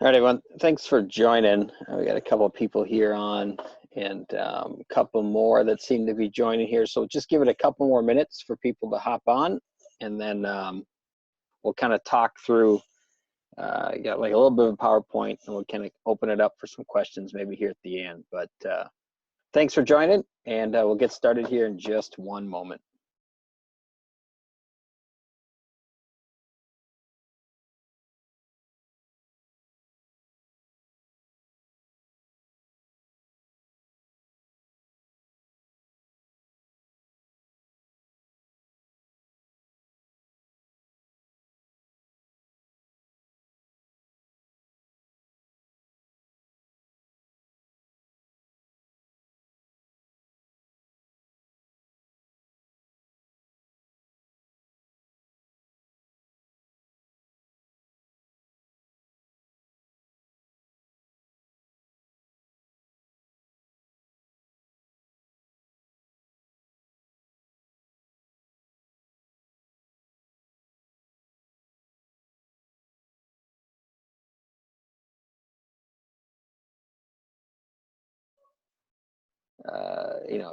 All right, everyone. Thanks for joining. We got a couple of people here on and a couple more that seem to be joining here. So just give it a couple more minutes for people to hop on, and then we'll kind of talk through, got like a little bit of a PowerPoint, and we'll kind of open it up for some questions maybe here at the end. But thanks for joining, and we'll get started here in just one moment.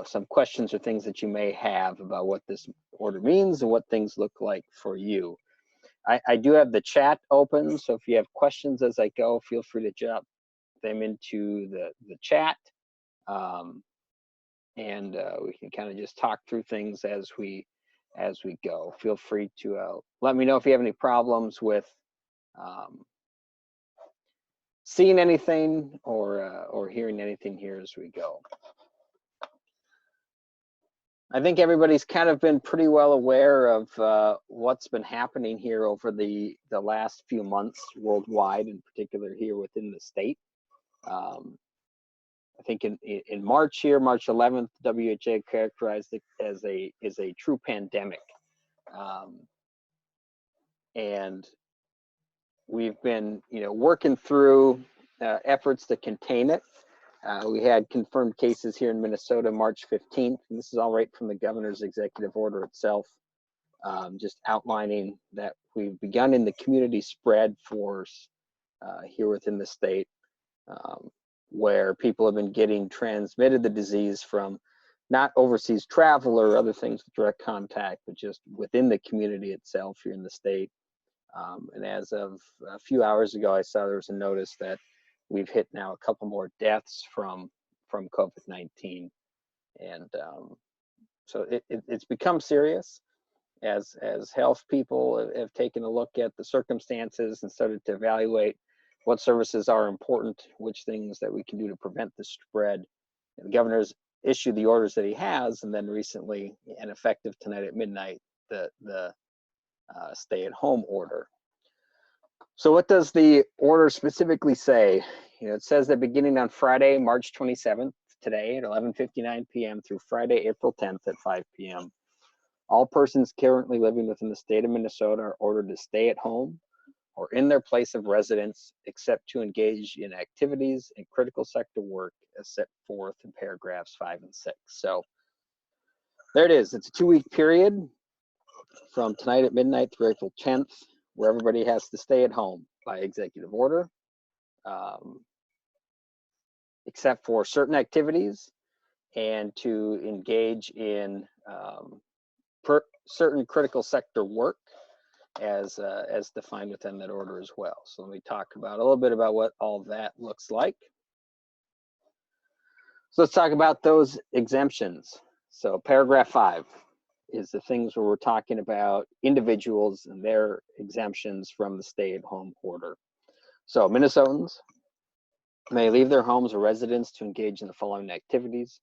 Some questions or things that you may have about what this order means and what things look like for you. I do have the chat open, so if you have questions as I go, feel free to drop them into the chat, and we can kind of just talk through things as we go. Feel free to let me know if you have any problems with seeing anything or hearing anything here as we go. I think everybody's kind of been pretty well aware of what's been happening here over the last few months worldwide, in particular here within the state. I think in March here, March 11th, WHO characterized it as a true pandemic, and we've been working through efforts to contain it. We had confirmed cases here in Minnesota March 15th, and this is all right from the governor's executive order itself, just outlining that we've begun in the community spread force here within the state, where people have been getting transmitted the disease from not overseas travel or other things with direct contact, but just within the community itself here in the state. And as of a few hours ago, I saw there was a notice that we've hit now a couple more deaths from COVID-19, and so it's become serious as health people have taken a look at the circumstances and started to evaluate what services are important, which things that we can do to prevent the spread. And the governor's issued the orders that he has, and then recently, and effective tonight at midnight, the stay-at-home order. So what does the order specifically say? It says that beginning on Friday, March 27th, today at 11:59 p.m. through Friday, April 10th at 5 p.m., all persons currently living within the state of Minnesota are ordered to stay at home or in their place of residence, except to engage in activities and critical sector work as set forth in paragraphs 5 and 6. So there it is. It's a 2-week period from tonight at midnight through April 10th, where everybody has to stay at home by executive order, except for certain activities, and to engage in certain critical sector work as defined within that order as well. So let me talk about a little bit about what all that looks like. So let's talk about those exemptions. So paragraph 5 is the things where we're talking about individuals and their exemptions from the stay-at-home order. So Minnesotans may leave their homes or residence to engage in the following activities,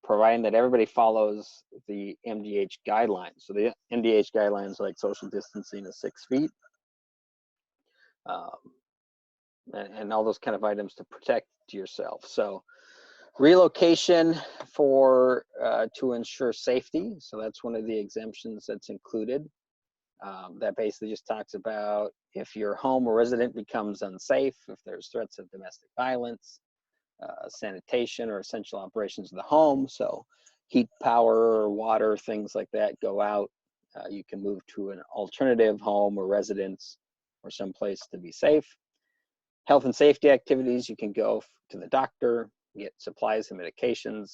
providing that everybody follows the MDH guidelines. So the MDH guidelines are like social distancing of 6 feet, and all those kind of items to protect yourself. So relocation for to ensure safety. So that's one of the exemptions that's included. That basically just talks about if your home or resident becomes unsafe, if there's threats of domestic violence, sanitation or essential operations of the home. So heat, power, or water, things like that go out. You can move to an alternative home or residence or someplace to be safe. Health and safety activities, you can go to the doctor, get supplies and medications,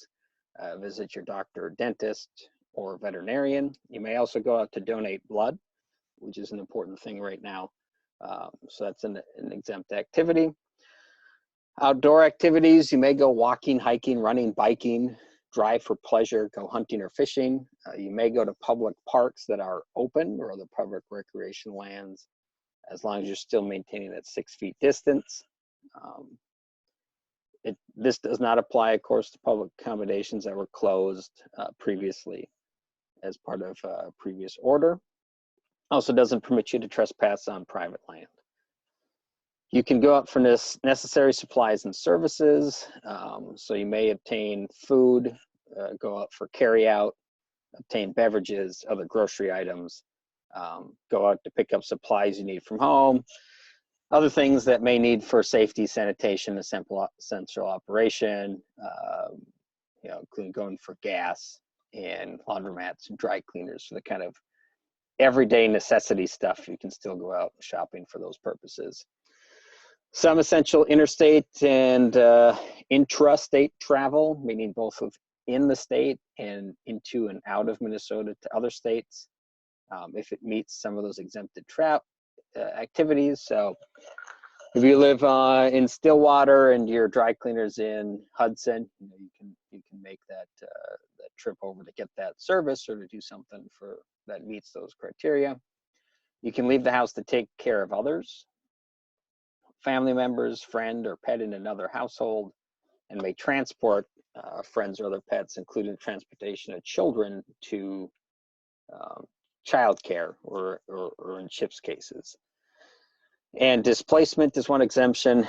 visit your doctor or dentist or veterinarian. You may also go out to donate blood, which is an important thing right now. So that's an exempt activity. Outdoor activities, you may go walking, hiking, running, biking, drive for pleasure, go hunting or fishing. You may go to public parks that are open or other public recreation lands, as long as you're still maintaining that 6 feet distance. This does not apply, of course, to public accommodations that were closed previously as part of a previous order. Also doesn't permit you to trespass on private land. You can go out for necessary supplies and services. So you may obtain food, go out for carry out, obtain beverages, other grocery items, go out to pick up supplies you need from home, other things that may need for safety, sanitation, essential operation, including going for gas and laundromats and dry cleaners for the kind of everyday necessity stuff. You can still go out shopping for those purposes. Some essential interstate and intrastate travel, meaning both within the state and into and out of Minnesota to other states, if it meets some of those exempted activities. So if you live in Stillwater and your dry cleaner's in Hudson, you can make that trip over to get that service or to do something that meets those criteria. You can leave the house to take care of others, family members, friend, or pet in another household, and may transport friends or other pets, including transportation of children to childcare or in CHIPS cases. And displacement is one exemption.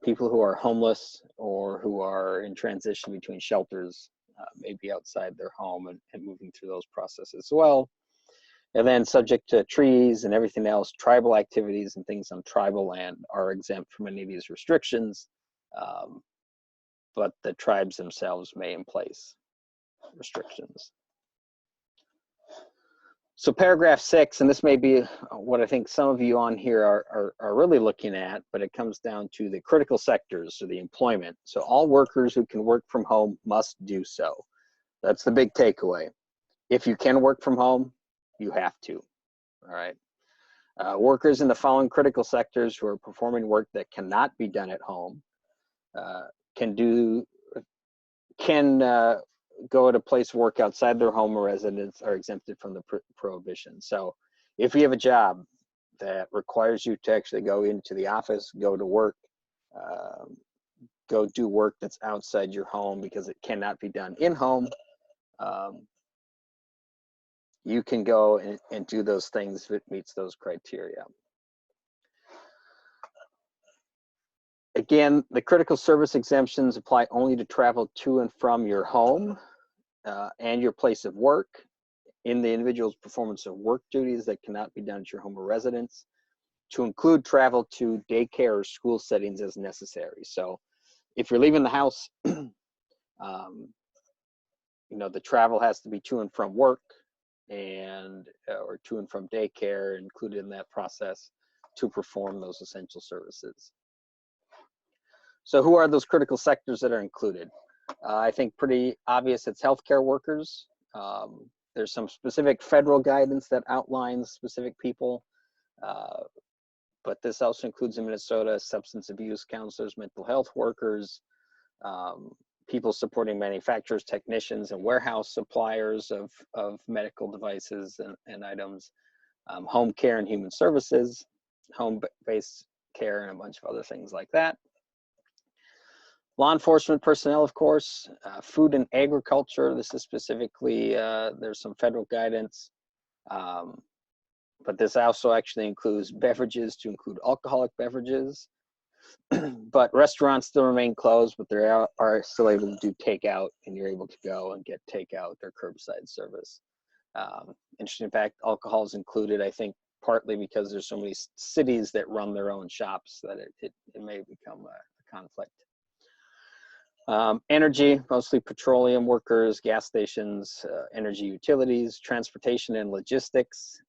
People who are homeless or who are in transition between shelters may be outside their home and moving through those processes as well. And then subject to trees and everything else, tribal activities and things on tribal land are exempt from any of these restrictions, but the tribes themselves may place restrictions. So paragraph 6, and this may be what I think some of you on here are really looking at, but it comes down to the critical sectors, so the employment. So all workers who can work from home must do so. That's the big takeaway. If you can work from home, you have to, all right? Workers in the following critical sectors who are performing work that cannot be done at home can go to place of work outside their home or residence are exempted from the prohibition. So if you have a job that requires you to actually go into the office, go to work, go do work that's outside your home because it cannot be done in home, you can go and do those things if it meets those criteria. Again, the critical service exemptions apply only to travel to and from your home and your place of work in the individual's performance of work duties that cannot be done at your home or residence, to include travel to daycare or school settings as necessary. So if you're leaving the house, the travel has to be to and from work and or to and from daycare included in that process to perform those essential services. So who are those critical sectors that are included? I think pretty obvious, it's healthcare workers. There's some specific federal guidance that outlines specific people, but this also includes in Minnesota substance abuse counselors, mental health workers, people supporting manufacturers, technicians, and warehouse suppliers of medical devices and items, home care and human services, home-based care, and a bunch of other things like that. Law enforcement personnel, of course, food and agriculture. This is specifically, there's some federal guidance, but this also actually includes beverages to include alcoholic beverages. But restaurants still remain closed, but they are still able to do takeout, and you're able to go and get takeout or curbside service. Interesting fact, alcohol is included, I think, partly because there's so many cities that run their own shops that it may become a conflict. Energy, mostly petroleum workers, gas stations, energy utilities, transportation and logistics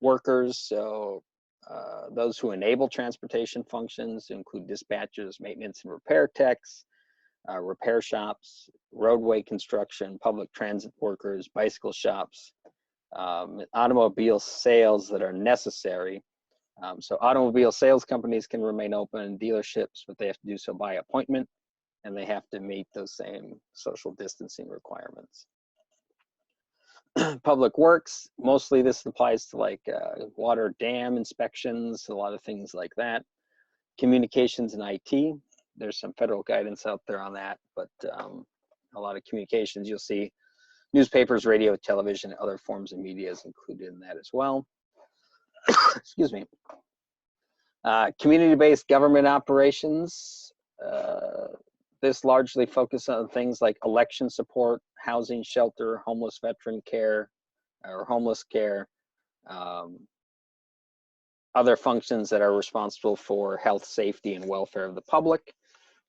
workers, so those who enable transportation functions include dispatchers, maintenance and repair techs, repair shops, roadway construction, public transit workers, bicycle shops, automobile sales that are necessary. So automobile sales companies can remain open, dealerships, but they have to do so by appointment, and they have to meet those same social distancing requirements. Public works, mostly this applies to like water dam inspections, a lot of things like that. Communications and IT, there's some federal guidance out there on that, but a lot of communications, you'll see newspapers, radio, television, other forms of media is included in that as well. Excuse me. Community-based government operations, this largely focuses on things like election support, housing, shelter, homeless veteran care, or homeless care, other functions that are responsible for health, safety, and welfare of the public.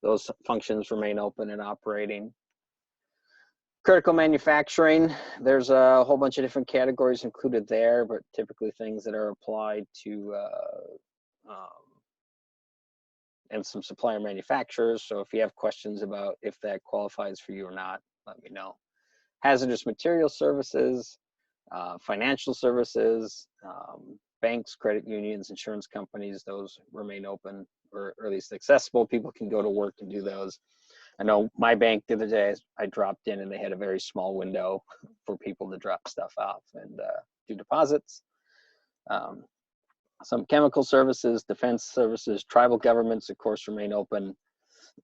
Those functions remain open and operating. Critical manufacturing, there's a whole bunch of different categories included there, but typically things that are applied to and some supplier manufacturers. So if you have questions about if that qualifies for you or not, let me know. Hazardous material services, financial services, banks, credit unions, insurance companies, those remain open or at least accessible. People can go to work and do those. I know my bank the other day, I dropped in and they had a very small window for people to drop stuff off and do deposits. Some chemical services, defense services, tribal governments, of course, remain open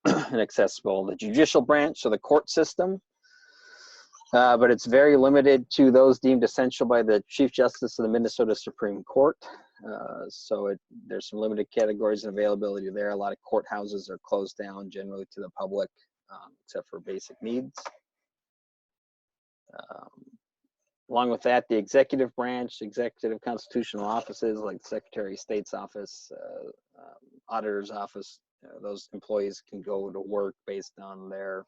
and accessible. The judicial branch, so the court system, but it's very limited to those deemed essential by the Chief Justice of the Minnesota Supreme Court. So there's some limited categories and availability there. A lot of courthouses are closed down generally to the public, except for basic needs. Along with that, the executive branch, executive constitutional offices like the Secretary of State's office, auditor's office, those employees can go to work based on their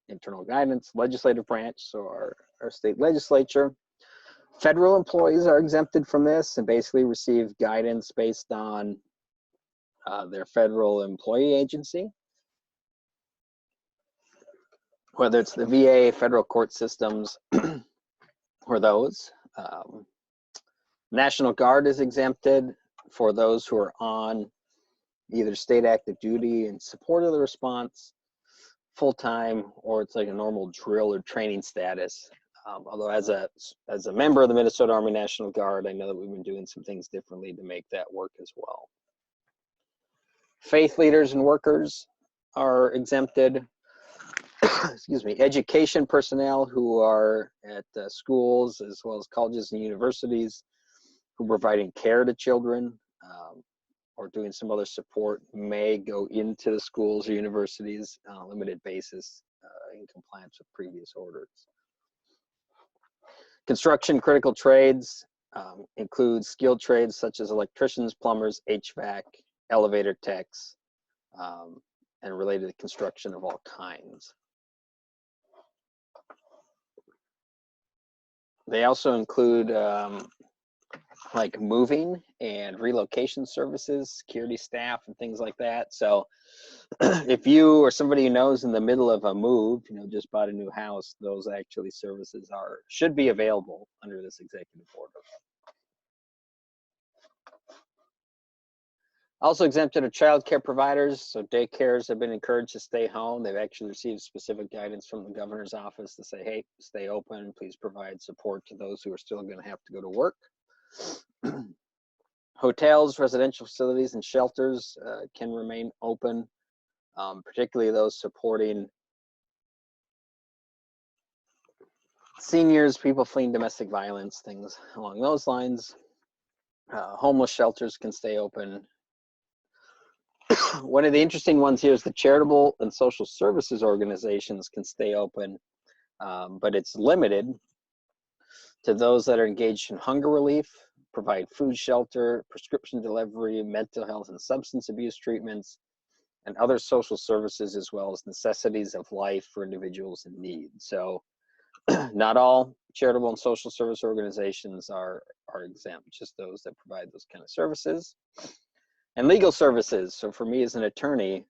internal guidance. Legislative branch, so our state legislature. Federal employees are exempted from this and basically receive guidance based on their federal employee agency, whether it's the VA, federal court systems, or those. National Guard is exempted for those who are on either state active duty in support of the response, full-time, or it's like a normal drill or training status. Although as a member of the Minnesota Army National Guard, I know that we've been doing some things differently to make that work as well. Faith leaders and workers are exempted. Excuse me, education personnel who are at schools as well as colleges and universities who are providing care to children or doing some other support may go into the schools or universities on a limited basis in compliance with previous orders. Construction critical trades include skilled trades such as electricians, plumbers, HVAC, elevator techs, and related to construction of all kinds. They also include like moving and relocation services, security staff, and things like that. So if you or somebody who knows in the middle of a move, just bought a new house, those actually services should be available under this executive order. Also exempted are child care providers. So daycares have been encouraged to stay home. They've actually received specific guidance from the governor's office to say, hey, stay open, please provide support to those who are still going to have to go to work. Hotels, residential facilities, and shelters can remain open, particularly those supporting seniors, people fleeing domestic violence, things along those lines. Homeless shelters can stay open. One of the interesting ones here is the charitable and social services organizations can stay open, but it's limited to those that are engaged in hunger relief, provide food, shelter, prescription delivery, mental health and substance abuse treatments, and other social services, as well as necessities of life for individuals in need. So Not all charitable and social service organizations are exempt, just those that provide those kind of services. And legal services, so for me as an attorney,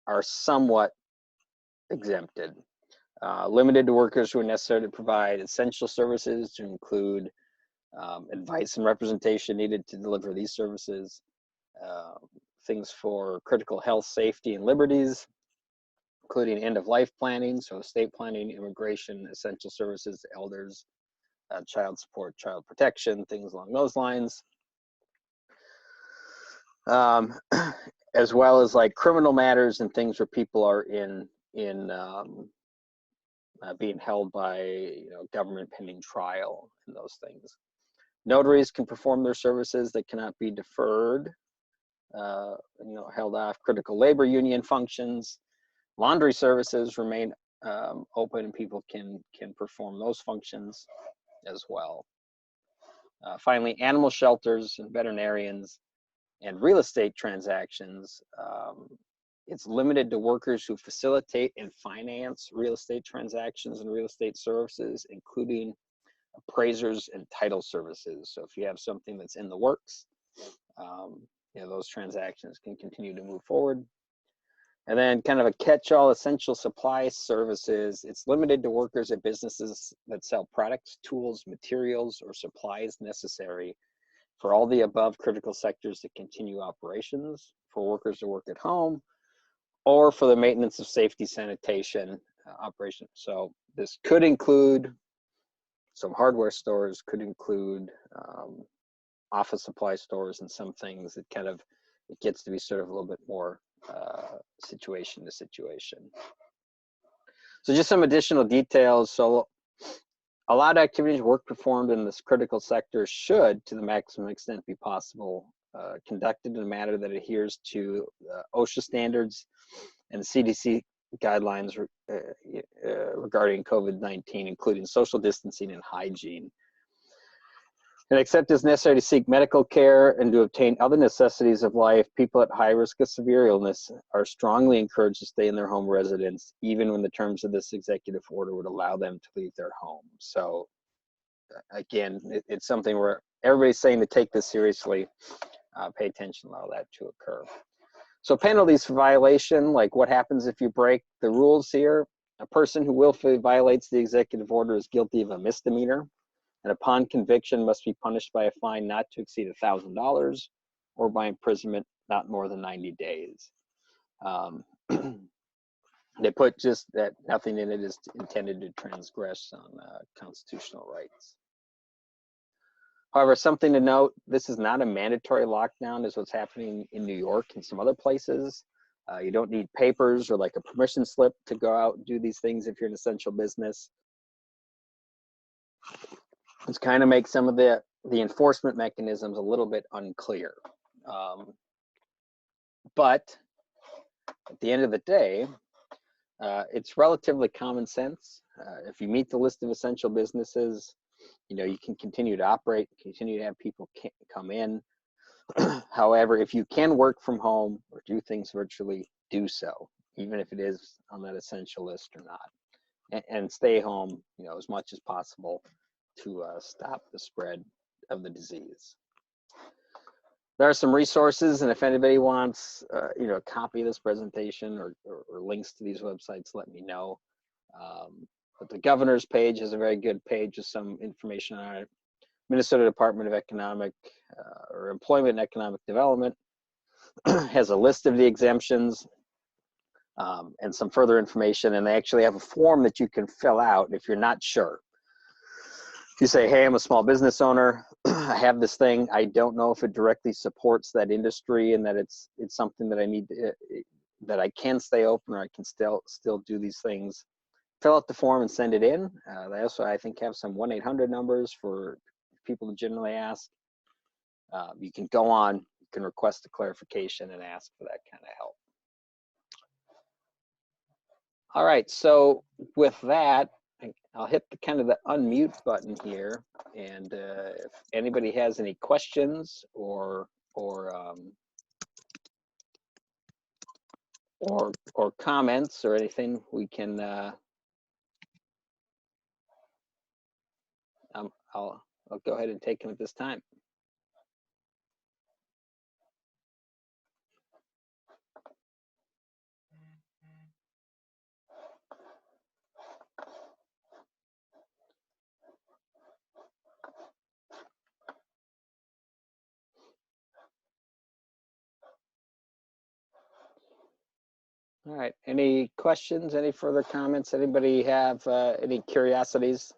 are somewhat exempted. Limited to workers who are necessary to provide essential services, to include advice and representation needed to deliver these services, things for critical health, safety, and liberties, including end-of-life planning, so estate planning, immigration, essential services, elders, child support, child protection, things along those lines. As well as like criminal matters and things where people are being held by government pending trial and those things. Notaries can perform their services that cannot be deferred, held off. Critical labor union functions. Laundry services remain open, and people can perform those functions as well. Finally, animal shelters and veterinarians and real estate transactions. It's limited to workers who facilitate and finance real estate transactions and real estate services, including appraisers and title services. So if you have something that's in the works, those transactions can continue to move forward. And then kind of a catch-all essential supply services. It's limited to workers at businesses that sell products, tools, materials, or supplies necessary for all the above critical sectors to continue operations, for workers to work at home, or for the maintenance of safety, sanitation, operations. So this could include some hardware stores, could include office supply stores, and some things that kind of, it gets to be sort of a little bit more situation to situation. So just some additional details. So a lot of activities, work performed in this critical sector should, to the maximum extent be possible, conducted in a manner that adheres to OSHA standards and the CDC guidelines regarding COVID-19, including social distancing and hygiene. And except as necessary to seek medical care and to obtain other necessities of life, people at high risk of severe illness are strongly encouraged to stay in their home residence, even when the terms of this executive order would allow them to leave their home. So again, it's something where everybody's saying to take this seriously, pay attention, allow that to occur. So penalties for violation, like what happens if you break the rules here? A person who willfully violates the executive order is guilty of a misdemeanor, and upon conviction must be punished by a fine not to exceed $1,000 or by imprisonment not more than 90 days. They put just that nothing in it is intended to transgress on constitutional rights. However, something to note, this is not a mandatory lockdown as what's happening in New York and some other places. You don't need papers or like a permission slip to go out and do these things if you're an essential business. It's kind of makes some of the enforcement mechanisms a little bit unclear. But at the end of the day, it's relatively common sense. If you meet the list of essential businesses, you can continue to operate, continue to have people come in. However, if you can work from home or do things virtually, do so, even if it is on that essential list or not. And stay home, as much as possible to stop the spread of the disease. There are some resources, and if anybody wants, a copy of this presentation or links to these websites, let me know. But the governor's page has a very good page with some information on it. Minnesota Department of Economic or Employment and Economic Development has a list of the exemptions and some further information, and they actually have a form that you can fill out if you're not sure. If you say, hey, I'm a small business owner, I have this thing, I don't know if it directly supports that industry and that it's something that I need to, that I can stay open or I can still do these things, fill out the form and send it in. They also, I think, have some 1-800 numbers for people to generally ask. You can go on, you can request a clarification and ask for that kind of help. All right, so with that, I'll hit the kind of the unmute button here, and if anybody has any questions or comments or anything, we can I'll go ahead and take them at this time. All right, any questions, any further comments? Anybody have any curiosities?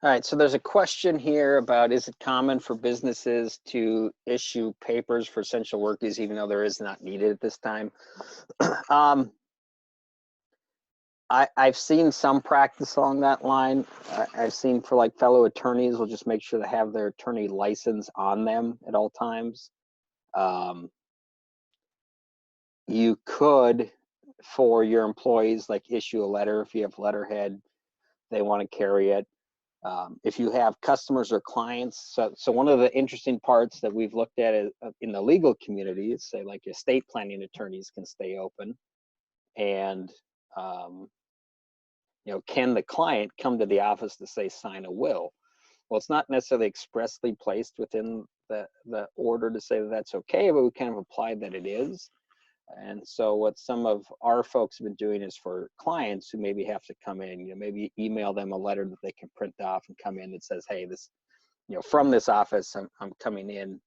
All right, so there's a question here about, is it common for businesses to issue papers for essential workers even though there is not needed at this time? I've seen some practice along that line. I've seen for like fellow attorneys will just make sure to have their attorney license on them at all times. You could, for your employees, like issue a letter if you have letterhead, they want to carry it. If you have customers or clients, so one of the interesting parts that we've looked at in the legal community is, say, like estate planning attorneys can stay open, and you know, can the client come to the office to say sign a will? Well, it's not necessarily expressly placed within the order to say that that's okay, but we kind of applied that it is. And so what some of our folks have been doing is for clients who maybe have to come in, you know, maybe email them a letter that they can print off and come in that says, hey, this, you know, from this office, I'm coming in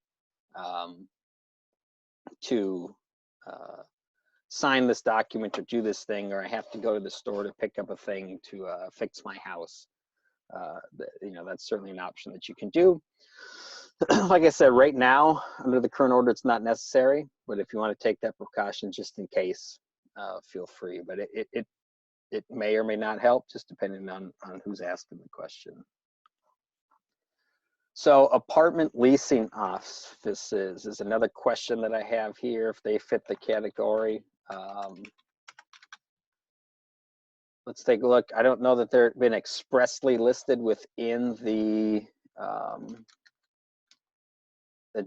to sign this document or do this thing, or I have to go to the store to pick up a thing to fix my house. You know, that's certainly an option that you can do. Like I said, right now, under the current order, it's not necessary, but if you want to take that precaution just in case, feel free. But it may or may not help, just depending on who's asking the question. So apartment leasing offices is another question that I have here, if they fit the category. Let's take a look. I don't know that they've been expressly listed within the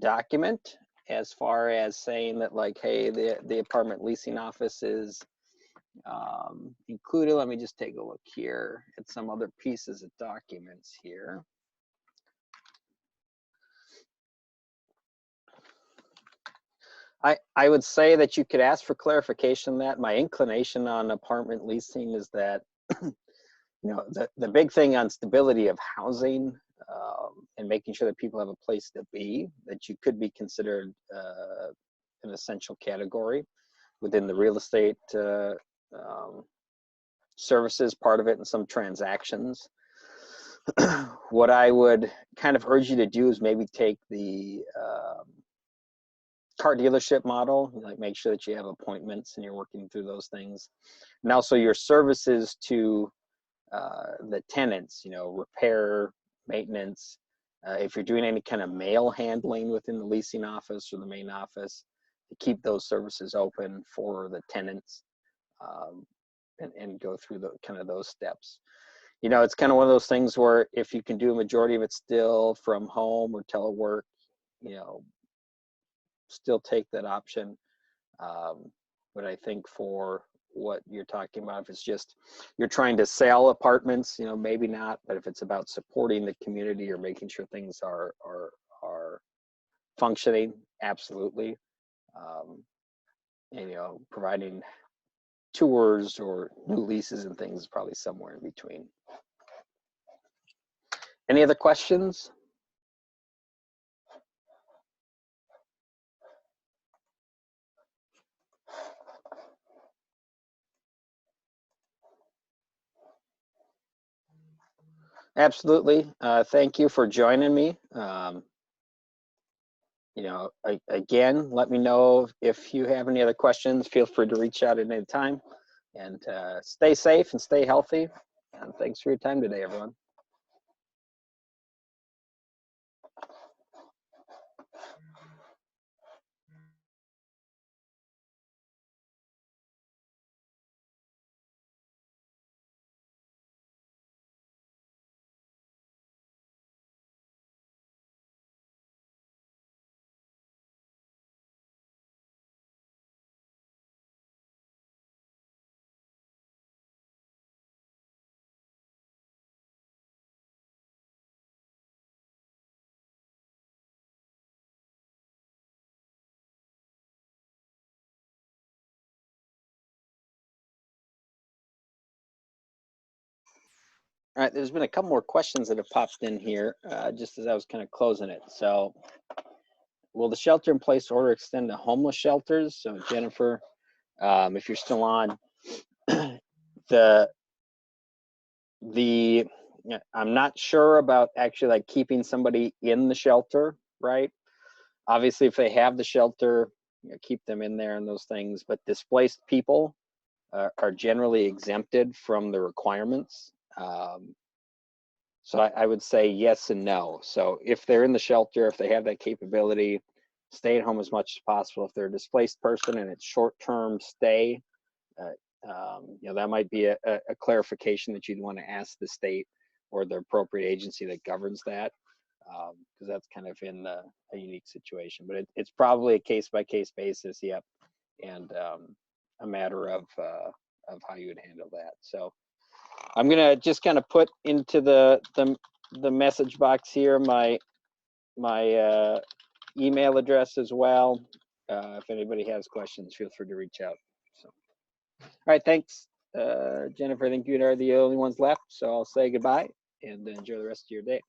document as far as saying that, like, hey, the apartment leasing office is included. Let me just take a look here at some other pieces of documents here. I would say that you could ask for clarification on that. My inclination on apartment leasing is that you know, the big thing on stability of housing and making sure that people have a place to be, that you could be considered an essential category within the real estate services part of it and some transactions. What I would kind of urge you to do is maybe take the car dealership model, like make sure that you have appointments and you're working through those things. And also your services to the tenants, you know, repair, maintenance. If you're doing any kind of mail handling within the leasing office or the main office, to keep those services open for the tenants and go through the kind of those steps. You know, it's kind of one of those things where if you can do a majority of it still from home or telework, you know, still take that option. But I think for what you're talking about, if it's just you're trying to sell apartments, you know, maybe not. But if it's about supporting the community or making sure things are functioning, absolutely. And you know, providing tours or new leases and things is probably somewhere in between. Any other questions? Absolutely. Thank you for joining me. You know, again, let me know if you have any other questions. Feel free to reach out at any time, and stay safe and stay healthy. And thanks for your time today, everyone. All right, there's been a couple more questions that have popped in here just as I was kind of closing it. So, will the shelter in place order extend to homeless shelters? So, Jennifer, if you're still on, I'm not sure about actually like keeping somebody in the shelter, right? Obviously, if they have the shelter, keep them in there and those things. But displaced people are generally exempted from the requirements. So I would say yes and no. So if they're in the shelter, if they have that capability, stay at home as much as possible. If they're a displaced person and it's short-term stay, that might be a clarification that you'd want to ask the state or the appropriate agency that governs that, because that's kind of in a unique situation. But it's probably a case-by-case basis, yep, and a matter of how you would handle that. So I'm gonna just kind of put into the message box here my email address as well. If anybody has questions, feel free to reach out. So, all right, thanks, Jennifer. I think you are the only ones left, so I'll say goodbye and enjoy the rest of your day.